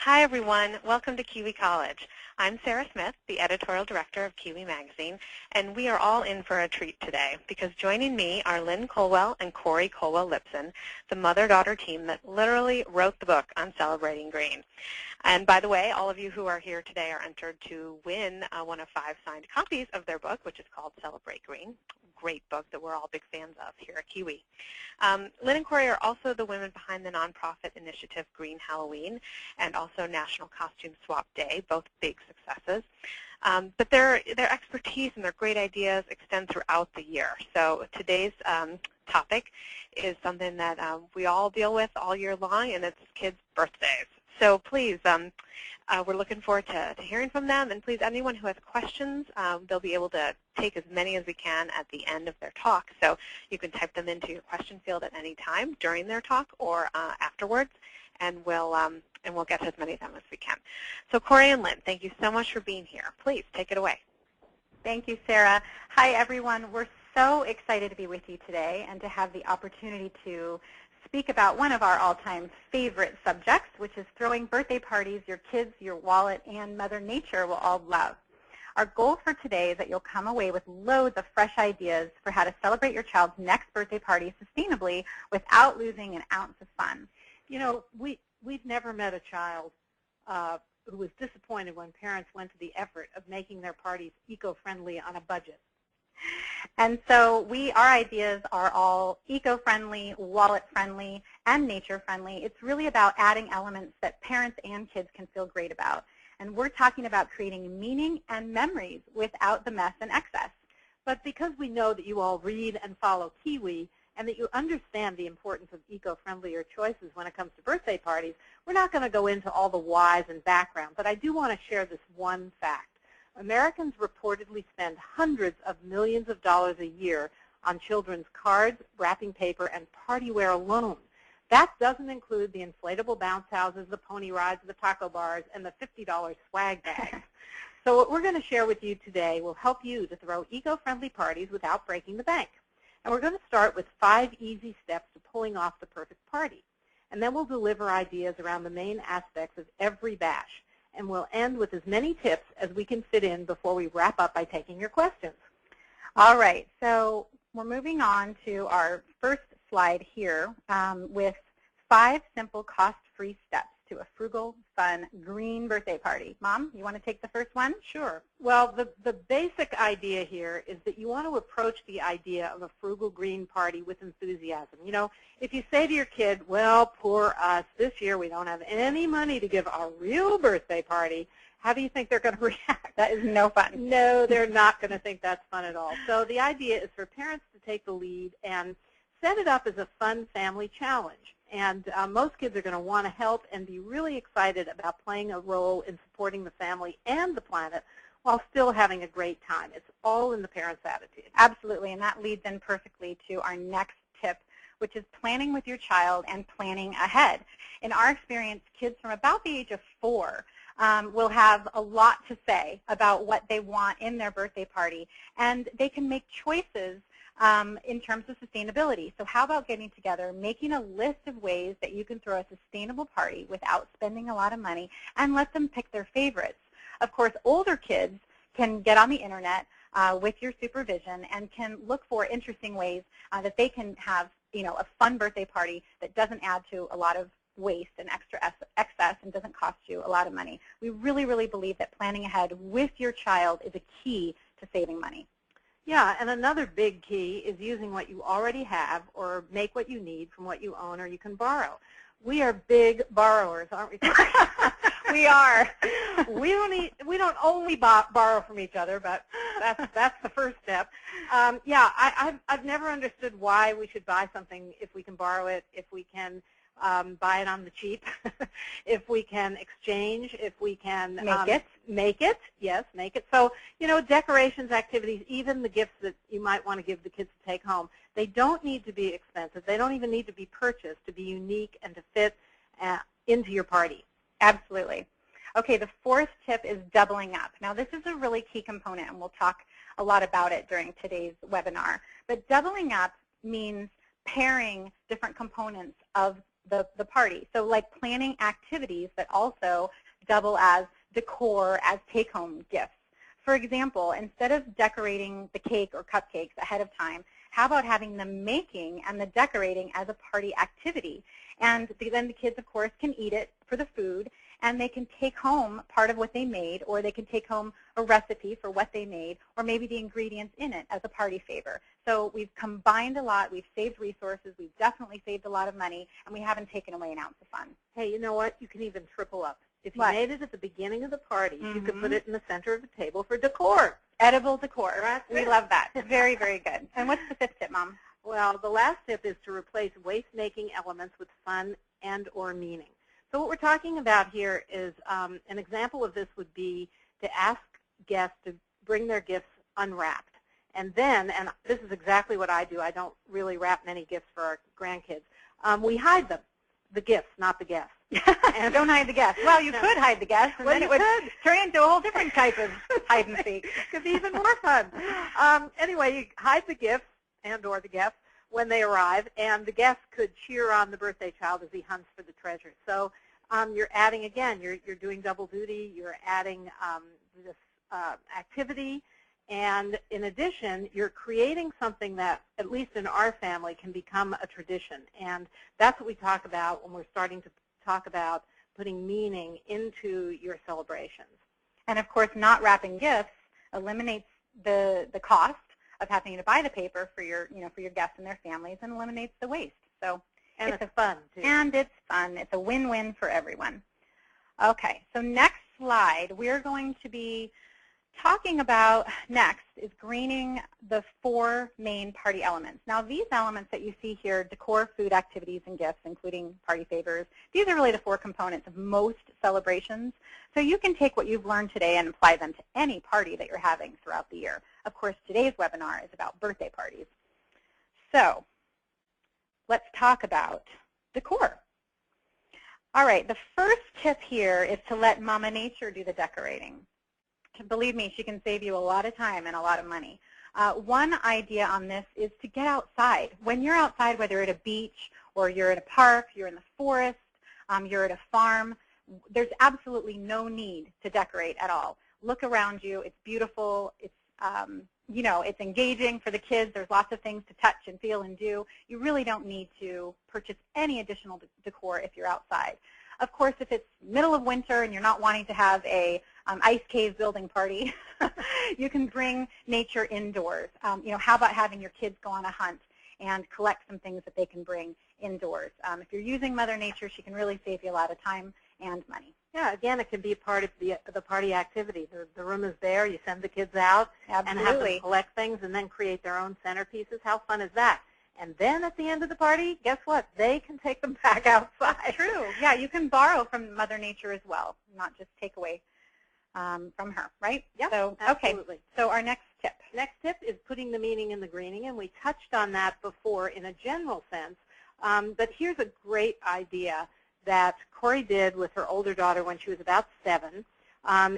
Hi, everyone. Welcome to Kiwi College. I'm Sarah Smith, the editorial director of Kiwi Magazine, and we are all in for a treat today because joining me are Lynn Colwell and Corey Colwell-Lipson, the mother-daughter team that literally wrote the book on Celebrating Green. And by the way, all of you who are here today are entered to win one of 5 signed copies of their book, which is called Celebrate Green. Great book that we're all big fans of here at Kiwi. Lynn and Corey are also the women behind the nonprofit initiative Green Halloween and also National Costume Swap Day, both big successes. But their expertise and their great ideas extend throughout the year. So today's topic is something that we all deal with all year long, and it's kids' birthdays. So please, we're looking forward to hearing from them. And please, anyone who has questions, they'll be able to take as many as we can at the end of their talk. So you can type them into your question field at any time during their talk or afterwards, and we'll get to as many of them as we can. So Corey and Lynn, thank you so much for being here. Please take it away. Thank you, Sarah. Hi, everyone. We're so excited to be with you today and to have the opportunity to speak about one of our all-time favorite subjects, which is throwing birthday parties your kids, your wallet, and Mother Nature will all love. Our goal for today is that you'll come away with loads of fresh ideas for how to celebrate your child's next birthday party sustainably without losing an ounce of fun. You know, we've never met a child who was disappointed when parents went to the effort of making their parties eco-friendly on a budget. And so our ideas are all eco-friendly, wallet-friendly, and nature-friendly. It's really about adding elements that parents and kids can feel great about. And we're talking about creating meaning and memories without the mess and excess. But because we know that you all read and follow Kiwi and that you understand the importance of eco-friendlier choices when it comes to birthday parties, we're not going to go into all the whys and background. But I do want to share this one fact. Americans reportedly spend hundreds of millions of dollars a year on children's cards, wrapping paper, and party wear alone. That doesn't include the inflatable bounce houses, the pony rides, the taco bars, and the $50 swag bags. So what we're going to share with you today will help you to throw eco-friendly parties without breaking the bank. And we're going to start with 5 easy steps to pulling off the perfect party. And then we'll deliver ideas around the main aspects of every bash. And we'll end with as many tips as we can fit in before we wrap up by taking your questions. All right, so we're moving on to our first slide here with 5 simple cost-free steps to a frugal, fun, green birthday party. Mom, you want to take the first one? Sure. Well, the basic idea here is that you want to approach the idea of a frugal green party with enthusiasm. You know, if you say to your kid, well, poor us, this year we don't have any money to give a real birthday party, how do you think they're going to react? That is no fun. No, they're not going to think that's fun at all. So the idea is for parents to take the lead and set it up as a fun family challenge. And most kids are going to want to help and be really excited about playing a role in supporting the family and the planet while still having a great time. It's all in the parent's attitude. Absolutely, and that leads in perfectly to our next tip, which is planning with your child and planning ahead. In our experience, kids from about the age of 4 will have a lot to say about what they want in their birthday party, and they can make choices in terms of sustainability. So how about getting together, making a list of ways that you can throw a sustainable party without spending a lot of money, and let them pick their favorites. Of course, older kids can get on the internet with your supervision and can look for interesting ways that they can have, you know, a fun birthday party that doesn't add to a lot of waste and extra excess and doesn't cost you a lot of money. We really, really believe that planning ahead with your child is a key to saving money. Yeah, and another big key is using what you already have or make what you need from what you own or you can borrow. We are big borrowers, aren't we? We are. We don't only borrow from each other, but that's the first step. Yeah, I've never understood why we should buy something if we can borrow it, if we can buy it on the cheap, if we can exchange, if we can make it, yes, make it. So, you know, decorations, activities, even the gifts that you might want to give the kids to take home, they don't need to be expensive. They don't even need to be purchased to be unique and to fit into your party. Absolutely. Okay, the 4th tip is doubling up. Now, this is a really key component, and we'll talk a lot about it during today's webinar. But doubling up means pairing different components of the party. So like planning activities that also double as decor, as take-home gifts. For example, instead of decorating the cake or cupcakes ahead of time, how about having the making and the decorating as a party activity? And then the kids, of course, can eat it for the food, and they can take home part of what they made, or they can take home a recipe for what they made, or maybe the ingredients in it as a party favor. So we've combined a lot. We've saved resources. We've definitely saved a lot of money, and we haven't taken away an ounce of fun. Hey, you know what? You can even triple up. If you What? made it at the beginning of the party, you could put it in the center of the table for decor. Edible decor. Right. We love that. Very, very good. And what's the fifth tip, Mom? Well, the last tip is to replace waste-making elements with fun and or meaning. So what we're talking about here is an example of this would be to ask guests to bring their gifts unwrapped. And then, and this is exactly what I do, I don't really wrap many gifts for our grandkids. We hide them, the gifts, not the guests. And don't hide the guests. Well, you could hide the guests, and then it would turn into a whole different type of hide and seek. It could be even more fun. Anyway, you hide the gifts and or the guests when they arrive, and the guests could cheer on the birthday child as he hunts for the treasure. So you're adding, again, you're doing double duty. You're adding this activity, and in addition, you're creating something that, at least in our family, can become a tradition. And that's what we talk about when we're starting to talk about putting meaning into your celebrations. And of course, not wrapping gifts eliminates the cost of having to buy the paper for your for your guests and their families, and eliminates the waste. So and it's fun too. And it's fun. It's a win-win for everyone. Okay, so next slide, we're going to be talking about next is greening the 4 main party elements. Now, these elements that you see here, decor, food, activities, and gifts, including party favors, these are really the 4 components of most celebrations. So you can take what you've learned today and apply them to any party that you're having throughout the year. Of course, today's webinar is about birthday parties. So let's talk about decor. All right, the first tip here is to let Mama Nature do the decorating. Believe me, she can save you a lot of time and a lot of money. One idea on this is to get outside. When you're outside, whether you're at a beach or you're at a park, you're in the forest, you're at a farm, there's absolutely no need to decorate at all. Look around you. It's beautiful. It's it's engaging for the kids. There's lots of things to touch and feel and do. You really don't need to purchase any additional decor if you're outside. Of course, if it's middle of winter and you're not wanting to have a ice cave building party, you can bring nature indoors. How about having your kids go on a hunt and collect some things that they can bring indoors? If you're using Mother Nature, she can really save you a lot of time and money. Yeah, again, it can be a part of the party activity. The room is there. You send the kids out and have them collect things and then create their own centerpieces. How fun is that? And then at the end of the party, guess what? They can take them back outside. True. Yeah, you can borrow from Mother Nature as well, not just take away from her, right? Yep, so, absolutely. Okay, so our next tip. Next tip is putting the meaning in the greening, and we touched on that before in a general sense. But here's a great idea that Corey did with her older daughter when she was about 7.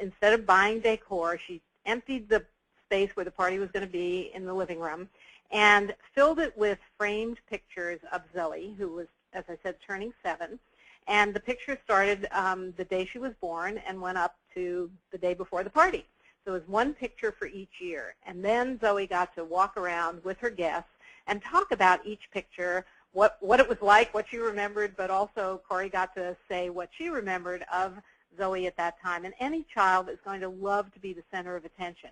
Instead of buying decor, she emptied the space where the party was going to be in the living room and filled it with framed pictures of Zoe, who was, as I said, turning 7. And the picture started the day she was born and went up to the day before the party. So it was one picture for each year. And then Zoe got to walk around with her guests and talk about each picture, what it was like, what she remembered, but also Corey got to say what she remembered of Zoe at that time. And any child is going to love to be the center of attention.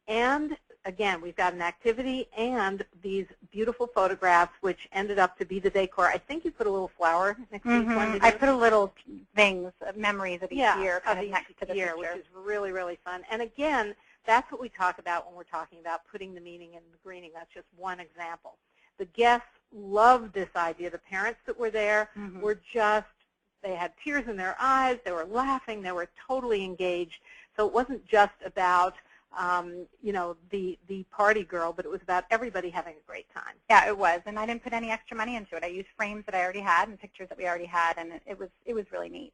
And again, we've got an activity and these beautiful photographs, which ended up to be the decor. I think you put a little flower next to each one. I put a little things, memories of each year, kind of next to the year, picture. Which is really, really fun. And again, that's what we talk about when we're talking about putting the meaning in the greening. That's just one example. The guests loved this idea. The parents that were there were just, they had tears in their eyes. They were laughing. They were totally engaged. So it wasn't just about the party girl, but it was about everybody having a great time. Yeah, it was, and I didn't put any extra money into it. I used frames that I already had and pictures that we already had, and it was really neat.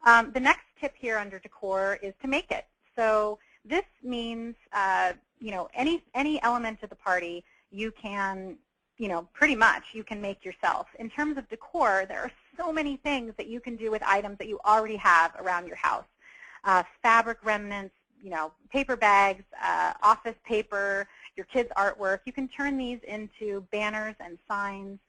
The next tip here under decor is to make it. So this means any element of the party you can pretty much you can make yourself. In terms of decor, there are so many things that you can do with items that you already have around your house. Fabric remnants, paper bags, office paper, your kids' artwork. You can turn these into banners and signs.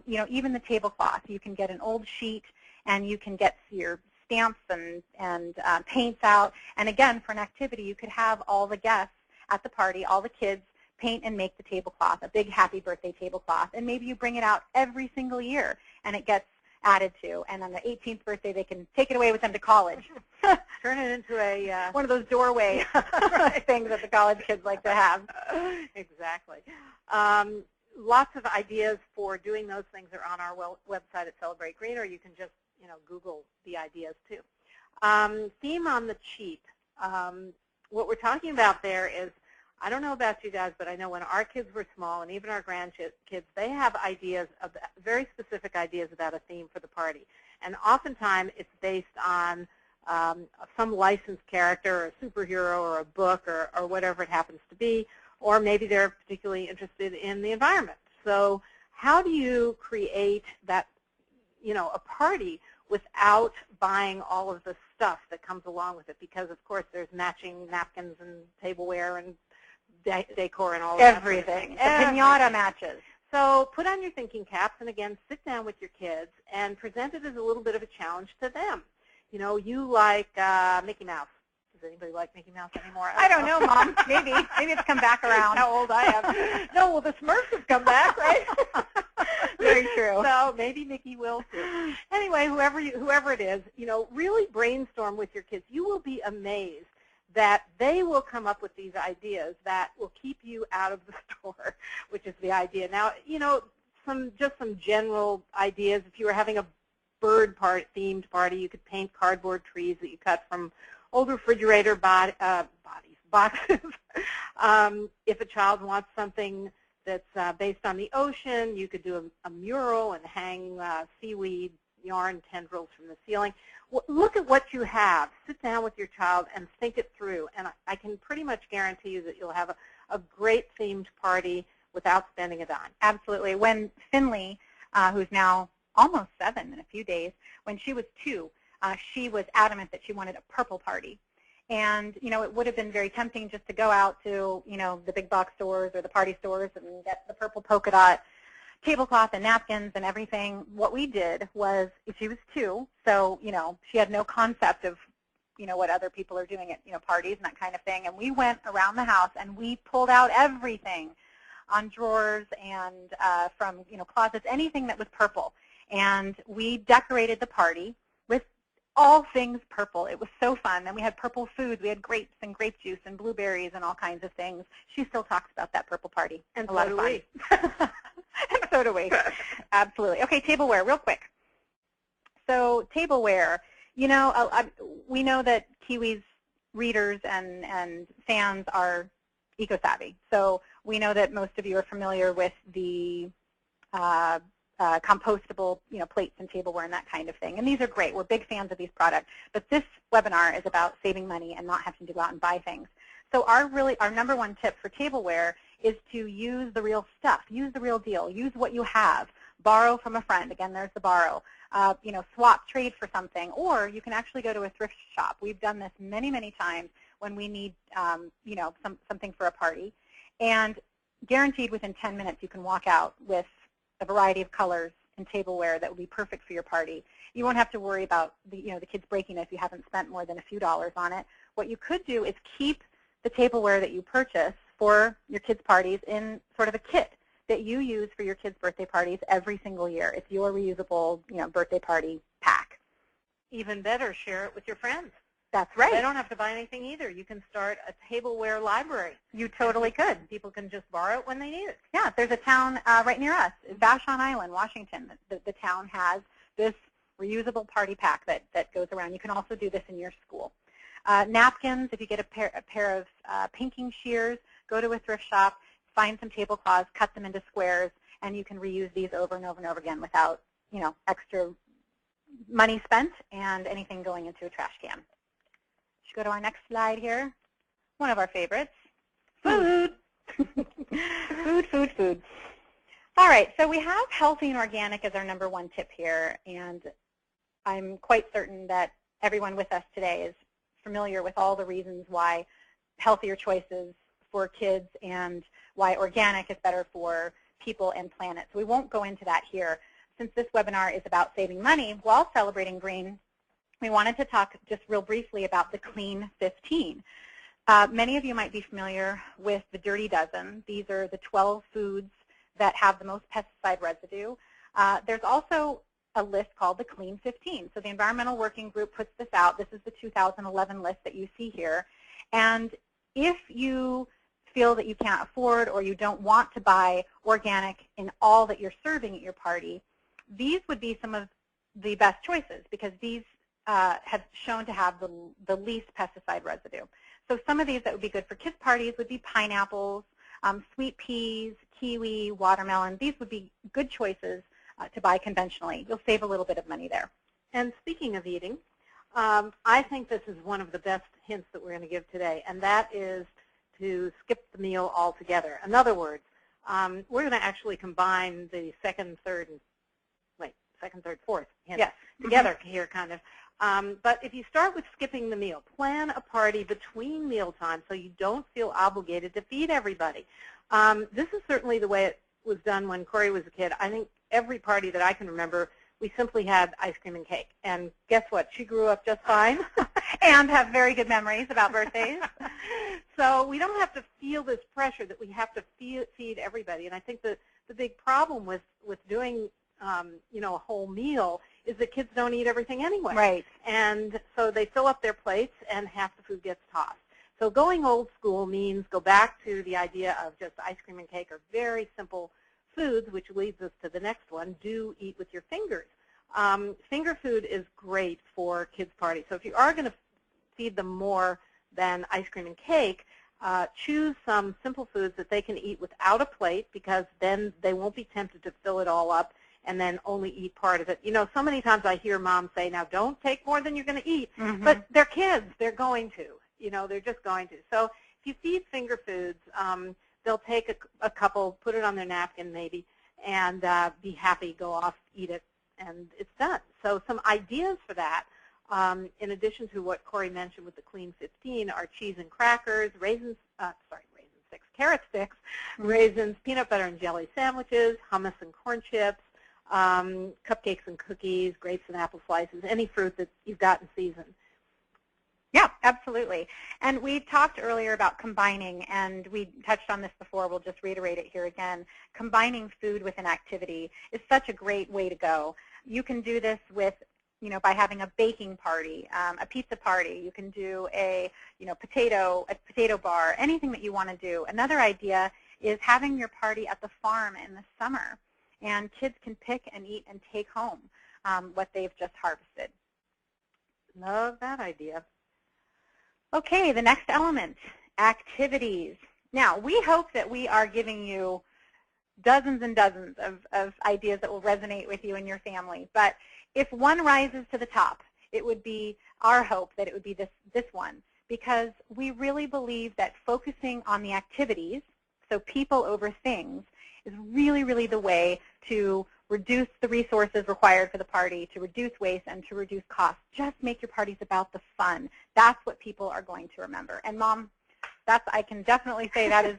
Even the tablecloth. You can get an old sheet and you can get your stamps and paints out. And again, for an activity, you could have all the guests at the party, all the kids, paint and make the tablecloth, a big happy birthday tablecloth. And maybe you bring it out every single year and it gets added to. And on their 18th birthday, they can take it away with them to college. Turn it into a one of those doorway things that the college kids like to have. Exactly. Lots of ideas for doing those things are on our website at Celebrate Green, or you can just Google the ideas too. Theme on the cheap. What we're talking about there is, I don't know about you guys, but I know when our kids were small, and even our grandkids, they have ideas, very specific ideas about a theme for the party. And oftentimes it's based on some licensed character or a superhero or a book or whatever it happens to be, or maybe they're particularly interested in the environment. So how do you create that, a party without buying all of the stuff that comes along with it? Because, of course, there's matching napkins and tableware and decor and all of that. Everything. The piñata matches. So put on your thinking caps and, again, sit down with your kids and present it as a little bit of a challenge to them. You like Mickey Mouse. Does anybody like Mickey Mouse anymore? I don't know, Mom. Maybe it's come back around. How old I am. No, well, the Smurfs have come back, right? Very true. So maybe Mickey will too. Anyway, whoever it is, really brainstorm with your kids. You will be amazed that they will come up with these ideas that will keep you out of the store, which is the idea. Now, just some general ideas. If you were having a bird-themed party, you could paint cardboard trees that you cut from old refrigerator boxes. If a child wants something that's based on the ocean, you could do a mural and hang seaweed yarn tendrils from the ceiling. Look at what you have. Sit down with your child and think it through. And I can pretty much guarantee you that you'll have a great themed party without spending a dime. Absolutely. When Finley, who's now almost 7 in a few days, when she was 2, she was adamant that she wanted a purple party. And, it would have been very tempting just to go out to, the big box stores or the party stores and get the purple polka dot tablecloth and napkins and everything. What we did was, she was 2, so, she had no concept of, what other people are doing at, parties and that kind of thing. And we went around the house and we pulled out everything on drawers and from, closets, anything that was purple. And we decorated the party with all things purple. It was so fun. And we had purple foods. We had grapes and grape juice and blueberries and all kinds of things. She still talks about that purple party. And a lot of fun. And so do we. Absolutely. Okay, tableware, real quick. So tableware, we know that Kiwi's readers and fans are eco-savvy. So we know that most of you are familiar with the compostable, plates and tableware and that kind of thing. And these are great. We're big fans of these products. But this webinar is about saving money and not having to go out and buy things. So our number one tip for tableware is to use the real stuff. Use the real deal. Use what you have. Borrow from a friend. Again, there's the borrow. Swap, trade for something. Or you can actually go to a thrift shop. We've done this many, many times when we need, something for a party. And guaranteed within 10 minutes you can walk out with a variety of colors and tableware that will be perfect for your party. You won't have to worry about the kids breaking it if you haven't spent more than a few dollars on it. What you could do is keep the tableware that you purchase for your kids' parties in sort of a kit that you use for your kids' birthday parties every single year. It's your reusable, birthday party pack. Even better, share it with your friends. That's right. They don't have to buy anything either. You can start a tableware library. You totally could. People can just borrow it when they need it. Yeah, there's a town right near us, Vashon Island, Washington. The town has this reusable party pack that goes around. You can also do this in your school. Napkins, if you get a pair of pinking shears, go to a thrift shop, find some tablecloths, cut them into squares, and you can reuse these over and over and over again without, extra money spent and anything going into a trash can. Go to our next slide here. One of our favorites, food. Food. All right, so we have healthy and organic as our #1 tip here, and I'm quite certain that everyone with us today is familiar with all the reasons why healthier choices for kids and why organic is better for people and planet. So we won't go into that here. Since this webinar is about saving money while celebrating green, we wanted to talk just real briefly about the Clean 15. Many of you might be familiar with the Dirty Dozen. These are the 12 foods that have the most pesticide residue. There's also a list called the Clean 15. So the Environmental Working Group puts this out. This is the 2011 list that you see here. And if you feel that you can't afford or you don't want to buy organic in all that you're serving at your party, these would be some of the best choices because these have shown to have the least pesticide residue. So some of these that would be good for kids' parties would be pineapples, sweet peas, kiwi, watermelon. These would be good choices to buy conventionally. You'll save a little bit of money there. And speaking of eating, I think this is one of the best hints that we're going to give today, and that is to skip the meal altogether. In other words, we're going to actually combine the second, third, fourth hints together here, kind of. But if you start with skipping the meal, plan a party between mealtime so you don't feel obligated to feed everybody. This is certainly the way it was done when Corey was a kid. I think every party that I can remember, we simply had ice cream and cake. And guess what? She grew up just fine. And have very good memories about birthdays. So we don't have to feel this pressure that we have to feed everybody. And I think the big problem with doing a whole meal is that kids don't eat everything anyway. Right. And so they fill up their plates and half the food gets tossed. So going old school means go back to the idea of just ice cream and cake or very simple foods, which leads us to the next one, do eat with your fingers. Finger food is great for kids' parties. So if you are going to feed them more than ice cream and cake, choose some simple foods that they can eat without a plate because then they won't be tempted to fill it all up and then only eat part of it. You know, so many times I hear moms say, now don't take more than you're going to eat. But they're kids. They're going to. You know, they're just going to. So if you feed finger foods, they'll take a couple, put it on their napkin maybe, and be happy, go off, eat it, and it's done. So some ideas for that, in addition to what Corey mentioned with the Clean 15, are cheese and crackers, carrot sticks, raisins, peanut butter and jelly sandwiches, hummus and corn chips, cupcakes and cookies, grapes and apple slices, any fruit that you've got in season. Yeah, absolutely. And we talked earlier about combining, and we touched on this before. We'll just reiterate it here again. Combining food with an activity is such a great way to go. You can do this with, by having a baking party, a pizza party. You can do a, potato bar, anything that you want to do. Another idea is having your party at the farm in the summer, and kids can pick and eat and take home what they've just harvested. Love that idea. Okay, the next element, activities. Now, we hope that we are giving you dozens and dozens of ideas that will resonate with you and your family. But if one rises to the top, it would be our hope that it would be this one, because we really believe that focusing on the activities, so people over things, is really, really the way to reduce the resources required for the party, to reduce waste, and to reduce costs. Just make your parties about the fun. That's what people are going to remember. And Mom, I can definitely say that is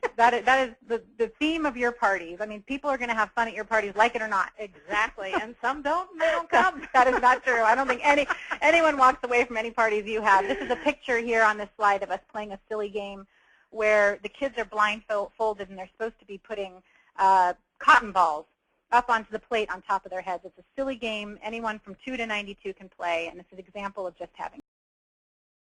the theme of your parties. I mean, people are going to have fun at your parties, like it or not. Exactly. And some don't, and they don't come. That is not true. I don't think anyone walks away from any parties you have. This is a picture here on this slide of us playing a silly game where the kids are blindfolded and they're supposed to be putting cotton balls up onto the plate on top of their heads. It's a silly game. Anyone from 2 to 92 can play, and it's an example of just having